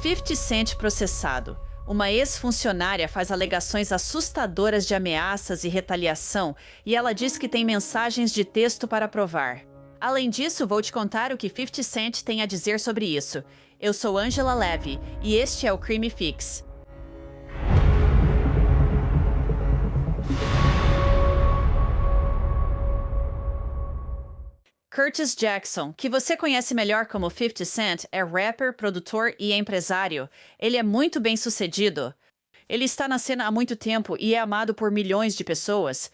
50 Cent processado. Uma ex-funcionária faz alegações assustadoras de ameaças e retaliação e ela diz que tem mensagens de texto para provar. Além disso, vou te contar o que 50 Cent tem a dizer sobre isso. Eu sou Angela Levy e este é o Crime Fix. Curtis Jackson, que você conhece melhor como 50 Cent, é rapper, produtor e empresário. Ele é muito bem-sucedido. Ele está na cena há muito tempo e é amado por milhões de pessoas.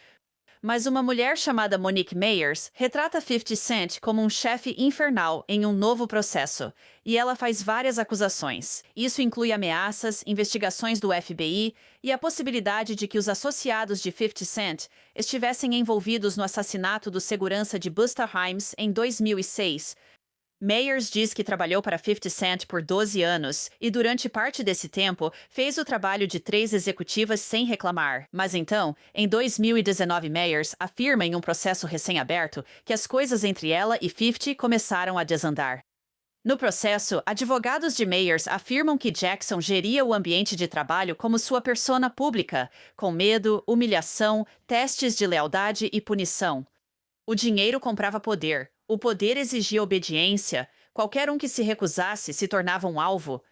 Mas uma mulher chamada Monique Meyers retrata 50 Cent como um chefe infernal em um novo processo, e ela faz várias acusações. Isso inclui ameaças, investigações do FBI e a possibilidade de que os associados de 50 Cent estivessem envolvidos no assassinato do segurança de Busta Rhymes em 2006. Meyers diz que trabalhou para 50 Cent por 12 anos e, durante parte desse tempo, fez o trabalho de 3 executivas sem reclamar. Mas então, em 2019, Meyers afirma em um processo recém-aberto que as coisas entre ela e 50 começaram a desandar. No processo, advogados de Meyers afirmam que Jackson geria o ambiente de trabalho como sua persona pública, com medo, humilhação, testes de lealdade e punição. O dinheiro comprava poder. O poder exigia obediência. Qualquer um que se recusasse se tornava um alvo.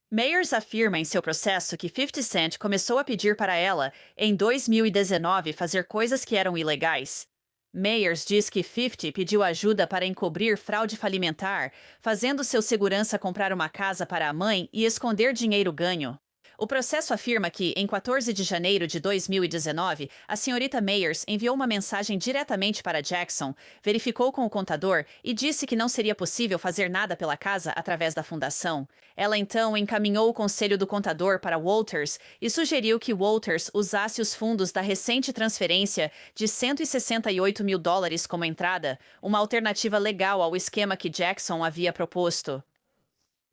Meyers afirma em seu processo que 50 Cent começou a pedir para ela, em 2019, fazer coisas que eram ilegais. Meyers diz que 50 pediu ajuda para encobrir fraude falimentar, fazendo seu segurança comprar uma casa para a mãe e esconder dinheiro ganho. O processo afirma que, em 14 de janeiro de 2019, a senhorita Meyers enviou uma mensagem diretamente para Jackson, verificou com o contador e disse que não seria possível fazer nada pela casa através da fundação. Ela então encaminhou o conselho do contador para Walters e sugeriu que Walters usasse os fundos da recente transferência de $168 mil como entrada, uma alternativa legal ao esquema que Jackson havia proposto.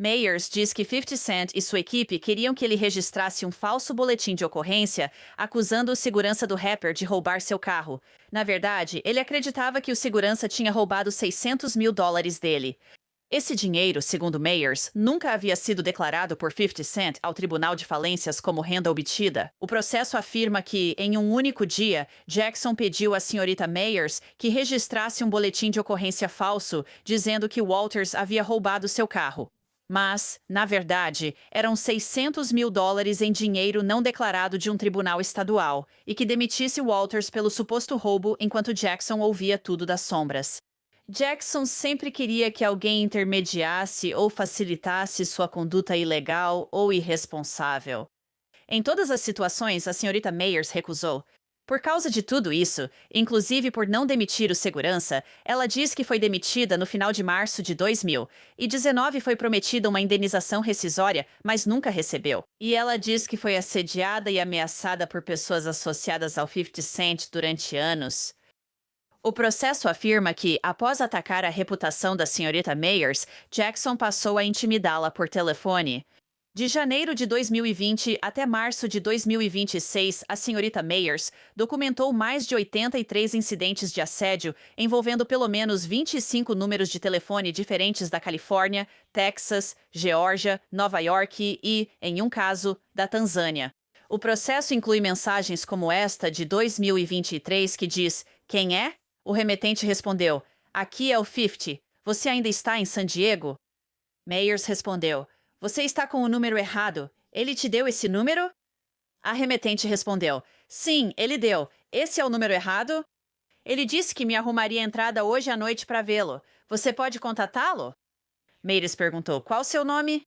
Meyers diz que 50 Cent e sua equipe queriam que ele registrasse um falso boletim de ocorrência acusando o segurança do rapper de roubar seu carro. Na verdade, ele acreditava que o segurança tinha roubado $600 mil dele. Esse dinheiro, segundo Meyers, nunca havia sido declarado por 50 Cent ao Tribunal de Falências como renda obtida. O processo afirma que, em um único dia, Jackson pediu à senhorita Meyers que registrasse um boletim de ocorrência falso, dizendo que Walters havia roubado seu carro. Mas, na verdade, eram $600 mil em dinheiro não declarado de um tribunal estadual e que demitisse Walters pelo suposto roubo enquanto Jackson ouvia tudo das sombras. Jackson sempre queria que alguém intermediasse ou facilitasse sua conduta ilegal ou irresponsável. Em todas as situações, a senhorita Meyers recusou. Por causa de tudo isso, inclusive por não demitir o segurança, ela diz que foi demitida no final de março de 2019 foi prometida uma indenização rescisória, mas nunca recebeu. E ela diz que foi assediada e ameaçada por pessoas associadas ao 50 Cent durante anos. O processo afirma que, após atacar a reputação da senhorita Meyers, Jackson passou a intimidá-la por telefone. De janeiro de 2020 até março de 2026, a senhorita Meyers documentou mais de 83 incidentes de assédio envolvendo pelo menos 25 números de telefone diferentes da Califórnia, Texas, Geórgia, Nova York e, em um caso, da Tanzânia. O processo inclui mensagens como esta de 2023 que diz: "Quem é?" O remetente respondeu: "Aqui é o 50. Você ainda está em San Diego?" Meyers respondeu: "Você está com o número errado. Ele te deu esse número?" A remetente respondeu: "Sim, ele deu. Esse é o número errado?" "Ele disse que me arrumaria entrada hoje à noite para vê-lo. Você pode contatá-lo?" Meyers perguntou: "Qual seu nome?"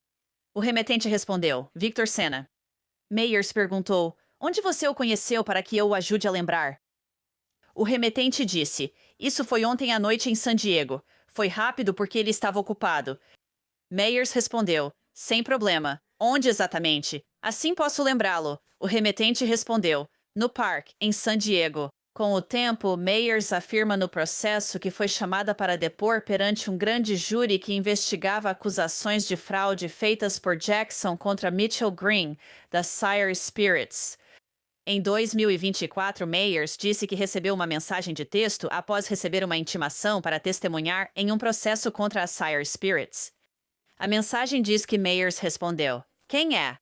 O remetente respondeu: "Victor Senna." Meyers perguntou: "Onde você o conheceu para que eu o ajude a lembrar?" O remetente disse: "Isso foi ontem à noite em San Diego. Foi rápido porque ele estava ocupado." Meyers respondeu: "Sem problema. Onde exatamente? Assim posso lembrá-lo." O remetente respondeu: "No parque, em San Diego." Com o tempo, Meyers afirma no processo que foi chamada para depor perante um grande júri que investigava acusações de fraude feitas por Jackson contra Mitchell Green, da Sire Spirits. Em 2024, Meyers disse que recebeu uma mensagem de texto após receber uma intimação para testemunhar em um processo contra a Sire Spirits. A mensagem diz que Mayers respondeu: "Quem é?"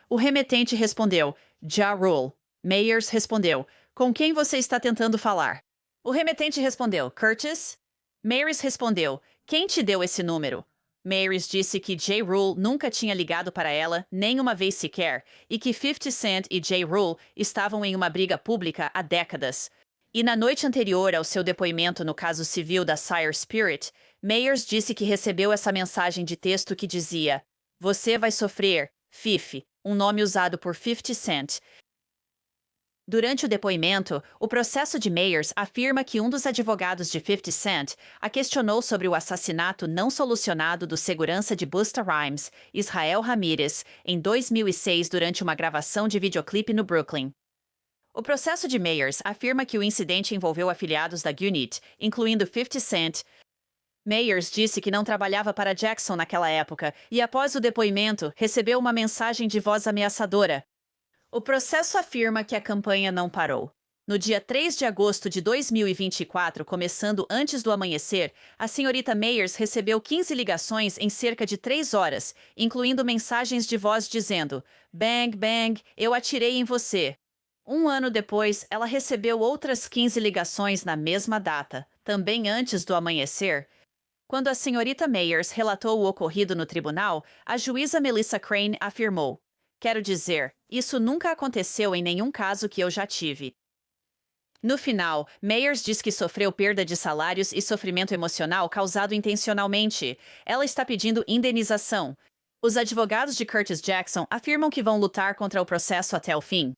O remetente respondeu: "Ja Rule." Mayers respondeu: "Com quem você está tentando falar?" O remetente respondeu: "Curtis." Mayers respondeu: "Quem te deu esse número?" Mayers disse que J. Rule nunca tinha ligado para ela, nem uma vez sequer, e que 50 Cent e J. Rule estavam em uma briga pública há décadas. E na noite anterior ao seu depoimento no caso civil da Sire Spirit, Mayers disse que recebeu essa mensagem de texto que dizia: "Você vai sofrer, Fife", um nome usado por 50 Cent. Durante o depoimento, o processo de Mayers afirma que um dos advogados de 50 Cent a questionou sobre o assassinato não solucionado do segurança de Busta Rhymes, Israel Ramírez, em 2006 durante uma gravação de videoclipe no Brooklyn. O processo de Mayers afirma que o incidente envolveu afiliados da Gwinnett, incluindo 50 Cent. Mayers disse que não trabalhava para Jackson naquela época e, após o depoimento, recebeu uma mensagem de voz ameaçadora. O processo afirma que a campanha não parou. No dia 3 de agosto de 2024, começando antes do amanhecer, a senhorita Mayers recebeu 15 ligações em cerca de 3 horas, incluindo mensagens de voz dizendo: "Bang, bang, eu atirei em você." Um ano depois, ela recebeu outras 15 ligações na mesma data, também antes do amanhecer. Quando a senhorita Mayers relatou o ocorrido no tribunal, a juíza Melissa Crane afirmou: "Quero dizer, isso nunca aconteceu em nenhum caso que eu já tive." No final, Mayers diz que sofreu perda de salários e sofrimento emocional causado intencionalmente. Ela está pedindo indenização. Os advogados de Curtis Jackson afirmam que vão lutar contra o processo até o fim.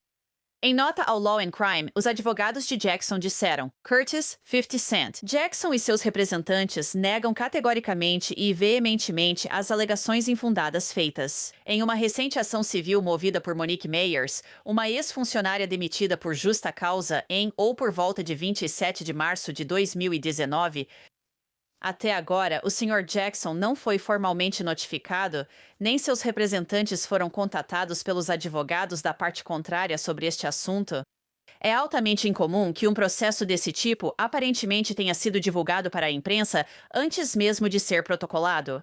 Em nota ao Law and Crime, os advogados de Jackson disseram: Curtis, 50 Cent. Jackson e seus representantes negam categoricamente e veementemente as alegações infundadas feitas. Em uma recente ação civil movida por Monique Mayers, uma ex-funcionária demitida por justa causa em ou por volta de 27 de março de 2019, até agora, o Sr. Jackson não foi formalmente notificado, nem seus representantes foram contatados pelos advogados da parte contrária sobre este assunto. É altamente incomum que um processo desse tipo aparentemente tenha sido divulgado para a imprensa antes mesmo de ser protocolado,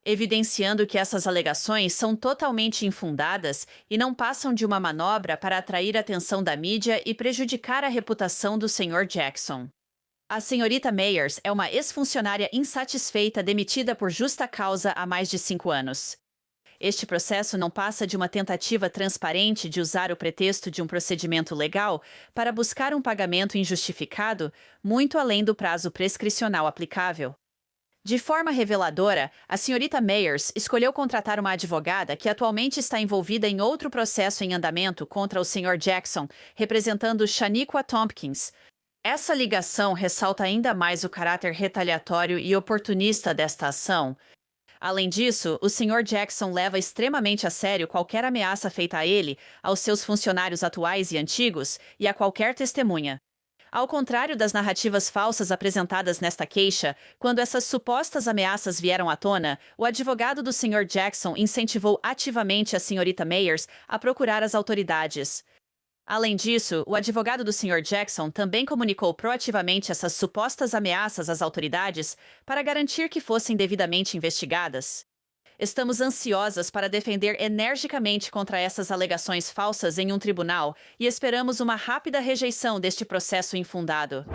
evidenciando que essas alegações são totalmente infundadas e não passam de uma manobra para atrair a atenção da mídia e prejudicar a reputação do Sr. Jackson. A senhorita Mayers é uma ex-funcionária insatisfeita demitida por justa causa há mais de 5 anos. Este processo não passa de uma tentativa transparente de usar o pretexto de um procedimento legal para buscar um pagamento injustificado, muito além do prazo prescricional aplicável. De forma reveladora, a senhorita Mayers escolheu contratar uma advogada que atualmente está envolvida em outro processo em andamento contra o Sr. Jackson, representando Shaniqua Tompkins. Essa ligação ressalta ainda mais o caráter retaliatório e oportunista desta ação. Além disso, o Sr. Jackson leva extremamente a sério qualquer ameaça feita a ele, aos seus funcionários atuais e antigos e a qualquer testemunha. Ao contrário das narrativas falsas apresentadas nesta queixa, quando essas supostas ameaças vieram à tona, o advogado do Sr. Jackson incentivou ativamente a senhorita Mayers a procurar as autoridades. Além disso, o advogado do Sr. Jackson também comunicou proativamente essas supostas ameaças às autoridades para garantir que fossem devidamente investigadas. Estamos ansiosas para defender energicamente contra essas alegações falsas em um tribunal e esperamos uma rápida rejeição deste processo infundado.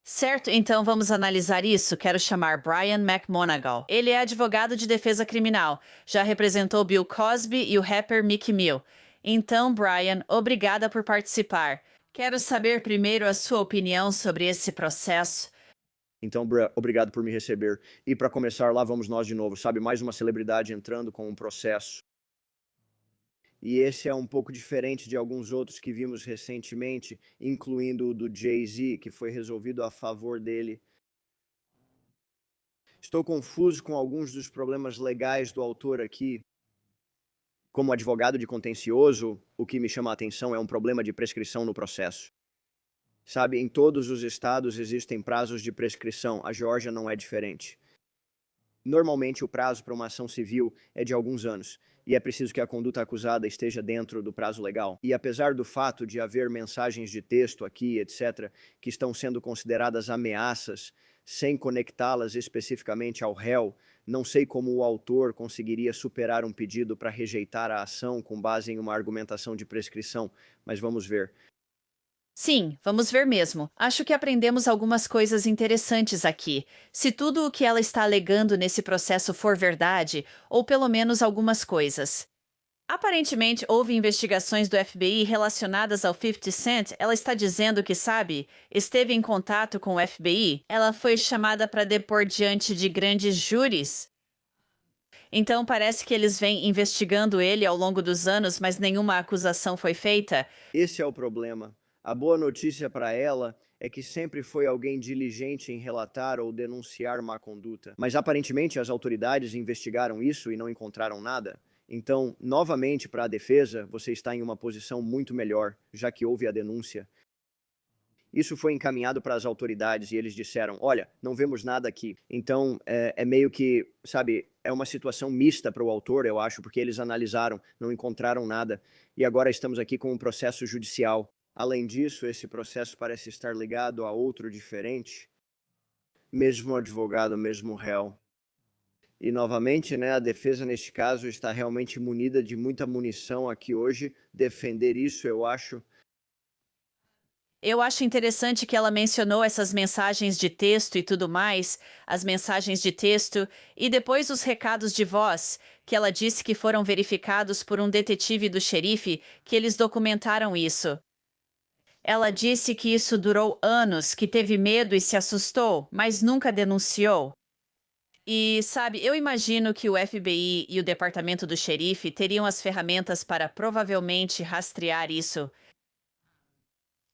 Certo, então vamos analisar isso. Quero chamar Brian McMonagle. Ele é advogado de defesa criminal. Já representou Bill Cosby e o rapper Meek Mill. Então, Brian, obrigada por participar. Quero saber primeiro a sua opinião sobre esse processo. Então, obrigado por me receber. E para começar, lá vamos nós de novo, sabe? Mais uma celebridade entrando com um processo. E esse é um pouco diferente de alguns outros que vimos recentemente, incluindo o do Jay-Z, que foi resolvido a favor dele. Estou confuso com alguns dos problemas legais do autor aqui. Como advogado de contencioso, o que me chama a atenção é um problema de prescrição no processo. Sabe, em todos os estados existem prazos de prescrição, a Geórgia não é diferente. Normalmente o prazo para uma ação civil é de alguns anos, e é preciso que a conduta acusada esteja dentro do prazo legal. E apesar do fato de haver mensagens de texto aqui, etc., que estão sendo consideradas ameaças, sem conectá-las especificamente ao réu, Não sei como o autor conseguiria superar um pedido para rejeitar a ação com base em uma argumentação de prescrição, mas vamos ver. Sim, vamos ver mesmo. Acho que aprendemos algumas coisas interessantes aqui. Se tudo o que ela está alegando nesse processo for verdade, ou pelo menos algumas coisas. Aparentemente, houve investigações do FBI relacionadas ao 50 Cent. Ela está dizendo que, sabe, esteve em contato com o FBI. Ela foi chamada para depor diante de grandes júris. Então, parece que eles vêm investigando ele ao longo dos anos, mas nenhuma acusação foi feita. Esse é o problema. A boa notícia para ela é que sempre foi alguém diligente em relatar ou denunciar má conduta. Mas aparentemente as autoridades investigaram isso e não encontraram nada. Então, novamente, para a defesa, você está em uma posição muito melhor, já que houve a denúncia. Isso foi encaminhado para as autoridades e eles disseram: olha, não vemos nada aqui. Então, é meio que, sabe, é uma situação mista para o autor, eu acho, porque eles analisaram, não encontraram nada. E agora estamos aqui com um processo judicial. Além disso, esse processo parece estar ligado a outro diferente. Mesmo advogado, mesmo réu. E novamente, né, a defesa neste caso está realmente munida de muita munição aqui hoje. Defender isso, eu acho. Eu acho interessante que ela mencionou essas mensagens de texto e tudo mais, as mensagens de texto e depois os recados de voz, que ela disse que foram verificados por um detetive do xerife, que eles documentaram isso. Ela disse que isso durou anos, que teve medo e se assustou, mas nunca denunciou. E, sabe, eu imagino que o FBI e o departamento do xerife teriam as ferramentas para provavelmente rastrear isso.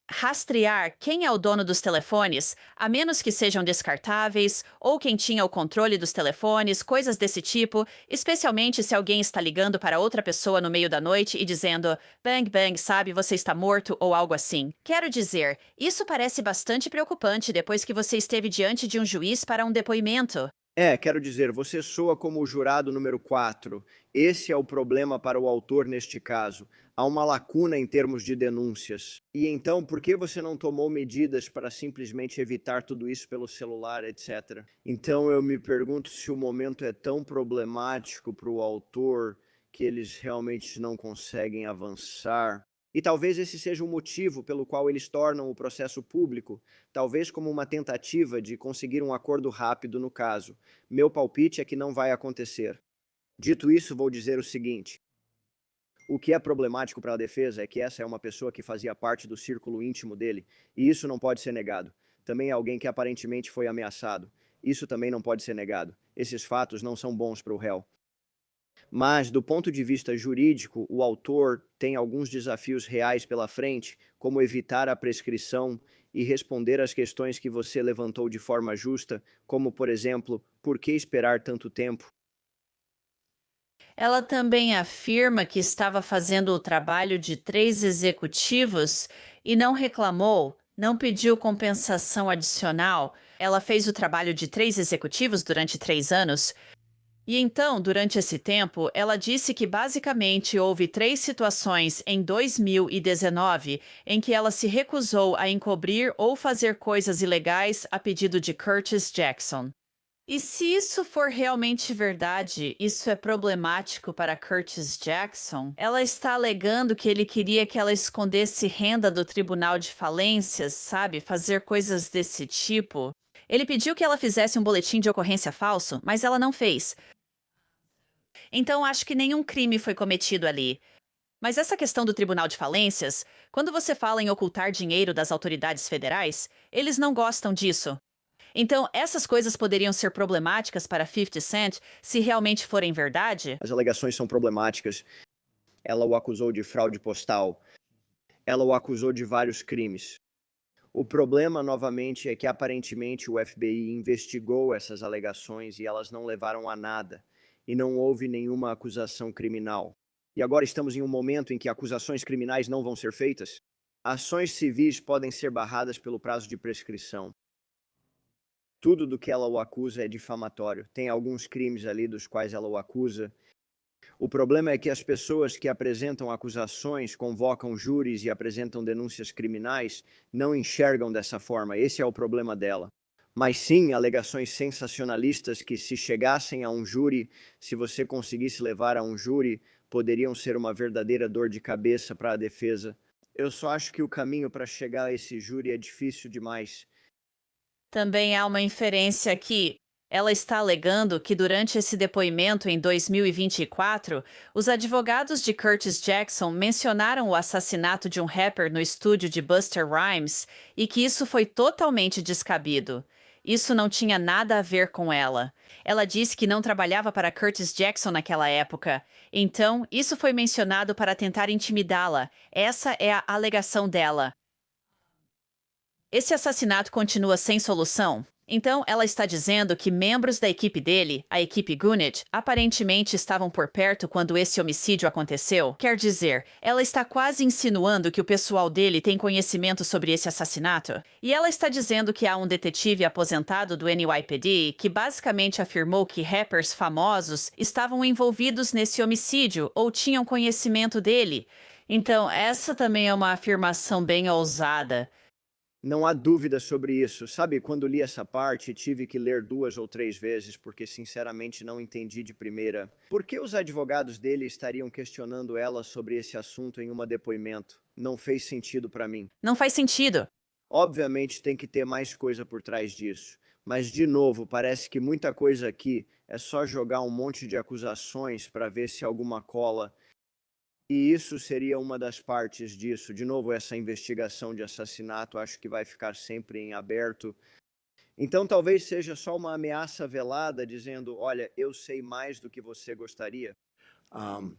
Rastrear quem é o dono dos telefones, a menos que sejam descartáveis, ou quem tinha o controle dos telefones, coisas desse tipo, especialmente se alguém está ligando para outra pessoa no meio da noite e dizendo "bang bang, sabe, você está morto" ou algo assim. Quero dizer, isso parece bastante preocupante depois que você esteve diante de um juiz para um depoimento. Quero dizer, você soa como o jurado número 4. Esse é o problema para o autor neste caso. Há uma lacuna em termos de denúncias. E então, por que você não tomou medidas para simplesmente evitar tudo isso pelo celular, etc? Então, eu me pergunto se o momento é tão problemático para o autor que eles realmente não conseguem avançar. E talvez esse seja o motivo pelo qual eles tornam o processo público, talvez como uma tentativa de conseguir um acordo rápido no caso. Meu palpite é que não vai acontecer. Dito isso, vou dizer o seguinte: o que é problemático para a defesa é que essa é uma pessoa que fazia parte do círculo íntimo dele, e isso não pode ser negado. Também é alguém que aparentemente foi ameaçado. Isso também não pode ser negado. Esses fatos não são bons para o réu. Mas, do ponto de vista jurídico, o autor tem alguns desafios reais pela frente, como evitar a prescrição e responder às questões que você levantou de forma justa, como, por exemplo, por que esperar tanto tempo? Ela também afirma que estava fazendo o trabalho de 3 executivos e não reclamou, não pediu compensação adicional. Ela fez o trabalho de 3 executivos durante 3 anos. E então, durante esse tempo, ela disse que basicamente houve 3 situações em 2019 em que ela se recusou a encobrir ou fazer coisas ilegais a pedido de Curtis Jackson. E se isso for realmente verdade, isso é problemático para Curtis Jackson? Ela está alegando que ele queria que ela escondesse renda do tribunal de falências, sabe? Fazer coisas desse tipo. Ele pediu que ela fizesse um boletim de ocorrência falso, mas ela não fez. Então acho que nenhum crime foi cometido ali. Mas essa questão do tribunal de falências, quando você fala em ocultar dinheiro das autoridades federais, eles não gostam disso. Então, essas coisas poderiam ser problemáticas para 50 Cent se realmente forem verdade? As alegações são problemáticas. Ela o acusou de fraude postal. Ela o acusou de vários crimes. O problema, novamente, é que aparentemente o FBI investigou essas alegações e elas não levaram a nada, e não houve nenhuma acusação criminal. E agora estamos em um momento em que acusações criminais não vão ser feitas? Ações civis podem ser barradas pelo prazo de prescrição. Tudo do que ela o acusa é difamatório. Tem alguns crimes ali dos quais ela o acusa. O problema é que as pessoas que apresentam acusações, convocam júris e apresentam denúncias criminais, não enxergam dessa forma. Esse é o problema dela. Mas sim, alegações sensacionalistas que, se chegassem a um júri, se você conseguisse levar a um júri, poderiam ser uma verdadeira dor de cabeça para a defesa. Eu só acho que o caminho para chegar a esse júri é difícil demais. Também há uma inferência que ela está alegando que durante esse depoimento em 2024, os advogados de Curtis Jackson mencionaram o assassinato de um rapper no estúdio de Busta Rhymes e que isso foi totalmente descabido. Isso não tinha nada a ver com ela. Ela disse que não trabalhava para Curtis Jackson naquela época. Então, isso foi mencionado para tentar intimidá-la. Essa é a alegação dela. Esse assassinato continua sem solução? Então, ela está dizendo que membros da equipe dele, a equipe Gunit, aparentemente estavam por perto quando esse homicídio aconteceu? Quer dizer, ela está quase insinuando que o pessoal dele tem conhecimento sobre esse assassinato? E ela está dizendo que há um detetive aposentado do NYPD que basicamente afirmou que rappers famosos estavam envolvidos nesse homicídio ou tinham conhecimento dele. Então, essa também é uma afirmação bem ousada. Não há dúvida sobre isso. Sabe, quando li essa parte, tive que ler 2 ou 3 vezes, porque sinceramente não entendi de primeira. Por que os advogados dele estariam questionando ela sobre esse assunto em um depoimento? Não fez sentido para mim. Não faz sentido. Obviamente tem que ter mais coisa por trás disso. Mas, de novo, parece que muita coisa aqui é só jogar um monte de acusações para ver se alguma cola. E isso seria uma das partes disso. De novo, essa investigação de assassinato acho que vai ficar sempre em aberto. Então, talvez seja só uma ameaça velada dizendo: olha, eu sei mais do que você gostaria. Ahm,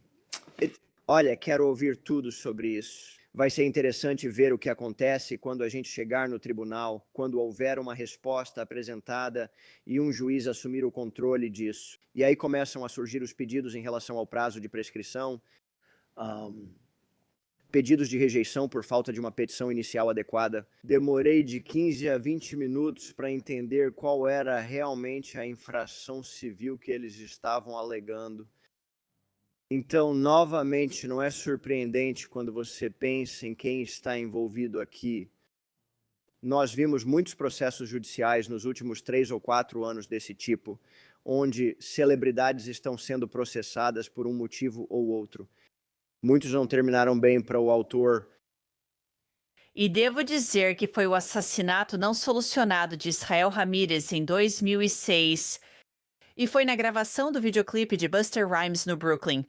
Olha, quero ouvir tudo sobre isso. Vai ser interessante ver o que acontece quando a gente chegar no tribunal, quando houver uma resposta apresentada e um juiz assumir o controle disso. E aí começam a surgir os pedidos em relação ao prazo de prescrição. Ahm, Pedidos de rejeição por falta de uma petição inicial adequada. Demorei de 15 a 20 minutos para entender qual era realmente a infração civil que eles estavam alegando. Então, novamente, não é surpreendente quando você pensa em quem está envolvido aqui. Nós vimos muitos processos judiciais nos últimos 3 ou 4 anos desse tipo, onde celebridades estão sendo processadas por um motivo ou outro. Muitos não terminaram bem para o autor. E devo dizer que foi o assassinato não solucionado de Israel Ramírez em 2006. E foi na gravação do videoclipe de Busta Rhymes no Brooklyn.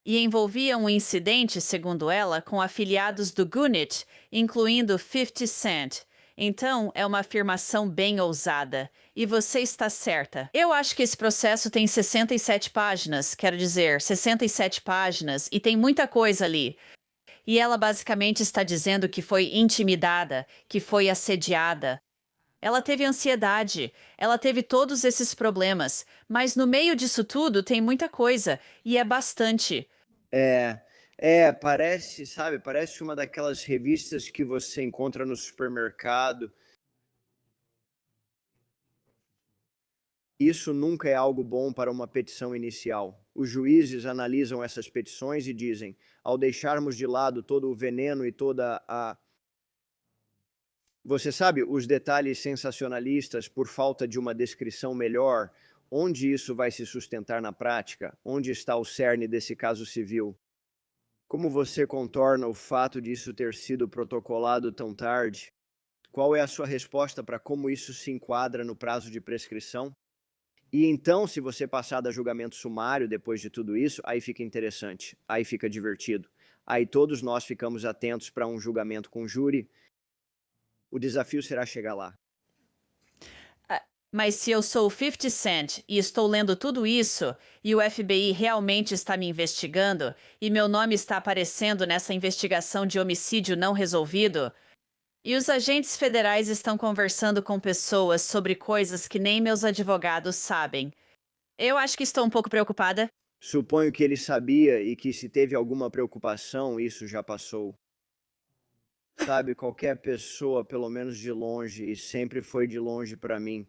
E envolvia um incidente, segundo ela, com afiliados do Gunit, incluindo 50 Cent. Então, é uma afirmação bem ousada. E você está certa. Eu acho que esse processo tem 67 páginas, quero dizer, 67 páginas, e tem muita coisa ali. E ela basicamente está dizendo que foi intimidada, que foi assediada. Ela teve ansiedade, ela teve todos esses problemas, mas no meio disso tudo tem muita coisa, e é bastante. É, parece, sabe, parece uma daquelas revistas que você encontra no supermercado. Isso nunca é algo bom para uma petição inicial. Os juízes analisam essas petições e dizem: ao deixarmos de lado todo o veneno e toda a. Você sabe, os detalhes sensacionalistas por falta de uma descrição melhor, onde isso vai se sustentar na prática? Onde está o cerne desse caso civil? Como você contorna o fato disso ter sido protocolado tão tarde? Qual é a sua resposta para como isso se enquadra no prazo de prescrição? E então, se você passar da julgamento sumário depois de tudo isso, aí fica interessante, aí fica divertido. Aí todos nós ficamos atentos para um julgamento com júri. O desafio será chegar lá. Ah, mas se eu sou o 50 Cent e estou lendo tudo isso, e o FBI realmente está me investigando, e meu nome está aparecendo nessa investigação de homicídio não resolvido, e os agentes federais estão conversando com pessoas sobre coisas que nem meus advogados sabem. Eu acho que estou um pouco preocupada. Suponho que ele sabia e que, se teve alguma preocupação, isso já passou. Sabe, qualquer pessoa, pelo menos de longe, e sempre foi de longe para mim,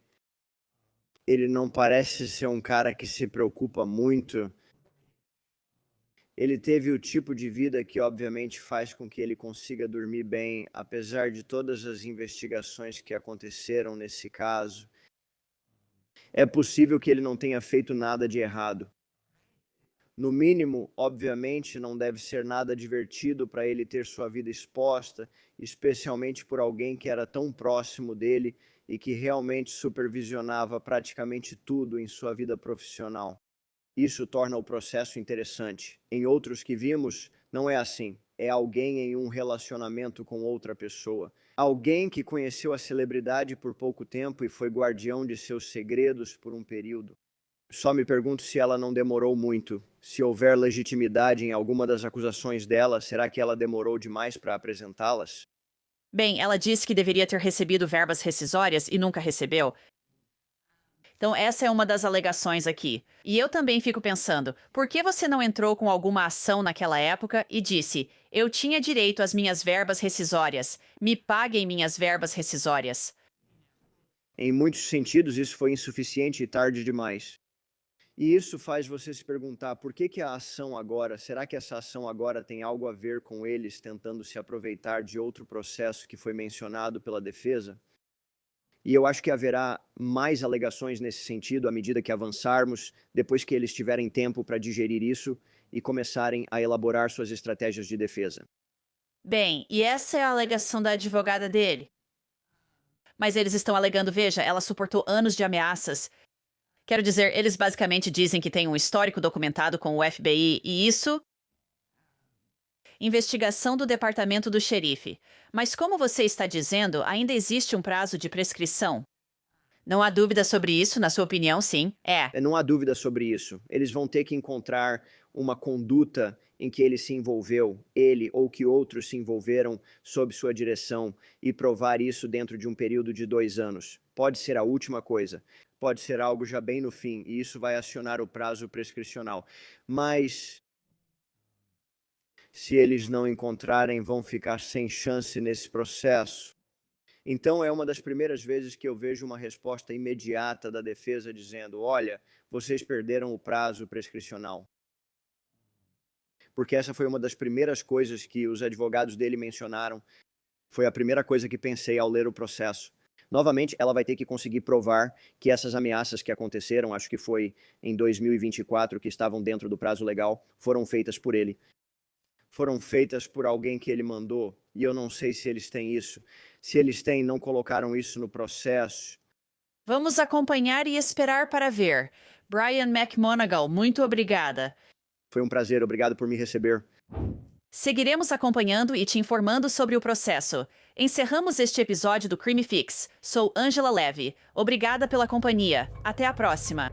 ele não parece ser um cara que se preocupa muito. Ele teve o tipo de vida que, obviamente, faz com que ele consiga dormir bem, apesar de todas as investigações que aconteceram nesse caso. É possível que ele não tenha feito nada de errado. No mínimo, obviamente, não deve ser nada divertido para ele ter sua vida exposta, especialmente por alguém que era tão próximo dele e que realmente supervisionava praticamente tudo em sua vida profissional. Isso torna o processo interessante. Em outros que vimos, não é assim. É alguém em um relacionamento com outra pessoa. Alguém que conheceu a celebridade por pouco tempo e foi guardião de seus segredos por um período. Só me pergunto se ela não demorou muito. Se houver legitimidade em alguma das acusações dela, será que ela demorou demais para apresentá-las? Bem, ela disse que deveria ter recebido verbas rescisórias e nunca recebeu. Então, essa é uma das alegações aqui. E eu também fico pensando, por que você não entrou com alguma ação naquela época e disse: eu tinha direito às minhas verbas rescisórias, me paguem minhas verbas rescisórias? Em muitos sentidos, isso foi insuficiente e tarde demais. E isso faz você se perguntar por que a ação agora, será que essa ação agora tem algo a ver com eles tentando se aproveitar de outro processo que foi mencionado pela defesa? E eu acho que haverá mais alegações nesse sentido à medida que avançarmos, depois que eles tiverem tempo para digerir isso e começarem a elaborar suas estratégias de defesa. Bem, e essa é a alegação da advogada dele. Mas eles estão alegando, veja, ela suportou anos de ameaças. Quero dizer, eles basicamente dizem que tem um histórico documentado com o FBI e isso. Investigação do departamento do xerife. Mas como você está dizendo, ainda existe um prazo de prescrição. Não há dúvida sobre isso, na sua opinião, sim? É. Não há dúvida sobre isso. Eles vão ter que encontrar uma conduta em que ele se envolveu, ele ou que outros se envolveram sob sua direção e provar isso dentro de um período de 2 anos. Pode ser a última coisa, pode ser algo já bem no fim, e isso vai acionar o prazo prescricional. Mas se eles não encontrarem, vão ficar sem chance nesse processo. Então é uma das primeiras vezes que eu vejo uma resposta imediata da defesa dizendo: olha, vocês perderam o prazo prescricional. Porque essa foi uma das primeiras coisas que os advogados dele mencionaram. Foi a primeira coisa que pensei ao ler o processo. Novamente, ela vai ter que conseguir provar que essas ameaças que aconteceram, acho que foi em 2024, que estavam dentro do prazo legal, foram feitas por ele. Foram feitas por alguém que ele mandou, e eu não sei se eles têm isso. Se eles têm, não colocaram isso no processo. Vamos acompanhar e esperar para ver. Brian McMonagle, muito obrigada. Foi um prazer, obrigado por me receber. Seguiremos acompanhando e te informando sobre o processo. Encerramos este episódio do Crime Fix. Sou Angela Levy. Obrigada pela companhia. Até a próxima.